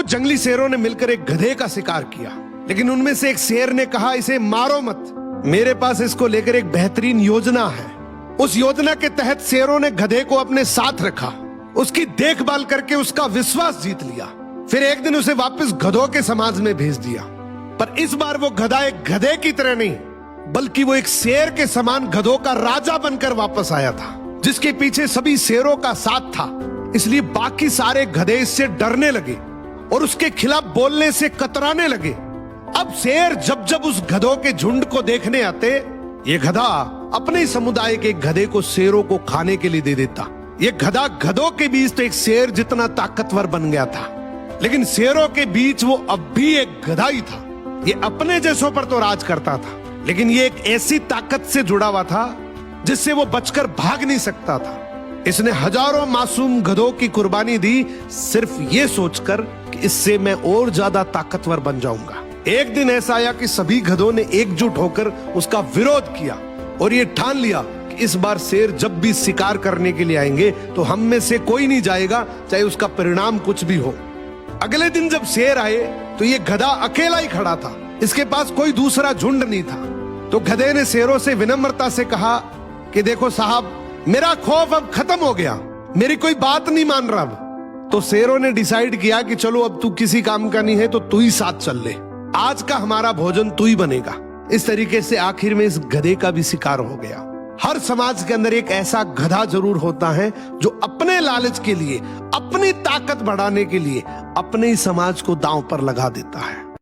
कुछ जंगली शेरों ने मिलकर एक गधे का शिकार किया, लेकिन उनमें से एक शेर ने कहा, इसे मारो मत, मेरे पास इसको लेकर एक बेहतरीन योजना है। उस योजना के तहत शेरों ने गधे को अपने साथ रखा, उसकी देखभाल करके उसका विश्वास जीत लिया। फिर एक दिन उसे वापस गधों के समाज में भेज दिया, पर इस बार वो गधा एक गधे की तरह नहीं, बल्कि वो एक शेर के समान गधों का राजा बनकर वापस आया था, जिसके पीछे सभी शेरों का साथ था। इसलिए बाकी सारे गधे इससे डरने लगे और उसके खिलाफ बोलने से कतराने लगे। अब शेर जब जब उस गधों के झुंड को देखने आते, ये गधा अपने ही समुदाय के गधे को शेरों को खाने के लिए दे देता। ये गधा गधों के बीच तो एक शेर जितना ताकतवर बन गया था, लेकिन शेरों के बीच वो अब भी एक गधा ही था। ये अपने जैसों पर तो राज करता था, लेकिन ये एक ऐसी ताकत से जुड़ा हुआ था जिससे वो बचकर भाग नहीं सकता था। इसने हजारों मासूम गधों की कुर्बानी दी, सिर्फ ये सोचकर कि इससे मैं और ज्यादा ताकतवर बन जाऊंगा। एक दिन ऐसा आया कि सभी गधों ने एकजुट होकर उसका विरोध किया और ये ठान लिया कि इस बार शेर जब भी शिकार करने के लिए आएंगे तो हम में से कोई नहीं जाएगा, चाहे उसका परिणाम कुछ भी हो। अगले दिन जब शेर आए तो ये गधा अकेला ही खड़ा था, इसके पास कोई दूसरा झुंड नहीं था। तो गधे ने शेरों से विनम्रता से कहा कि देखो साहब, मेरा खौफ अब खत्म हो गया, मेरी कोई बात नहीं मान रहा अब। तो शेरों ने डिसाइड किया कि चलो अब तू किसी काम का नहीं है तो तू ही साथ चल ले, आज का हमारा भोजन तू ही बनेगा। इस तरीके से आखिर में इस गधे का भी शिकार हो गया। हर समाज के अंदर एक ऐसा गधा जरूर होता है जो अपने लालच के लिए, अपनी ताकत बढ़ाने के लिए अपने ही समाज को दांव पर लगा देता है।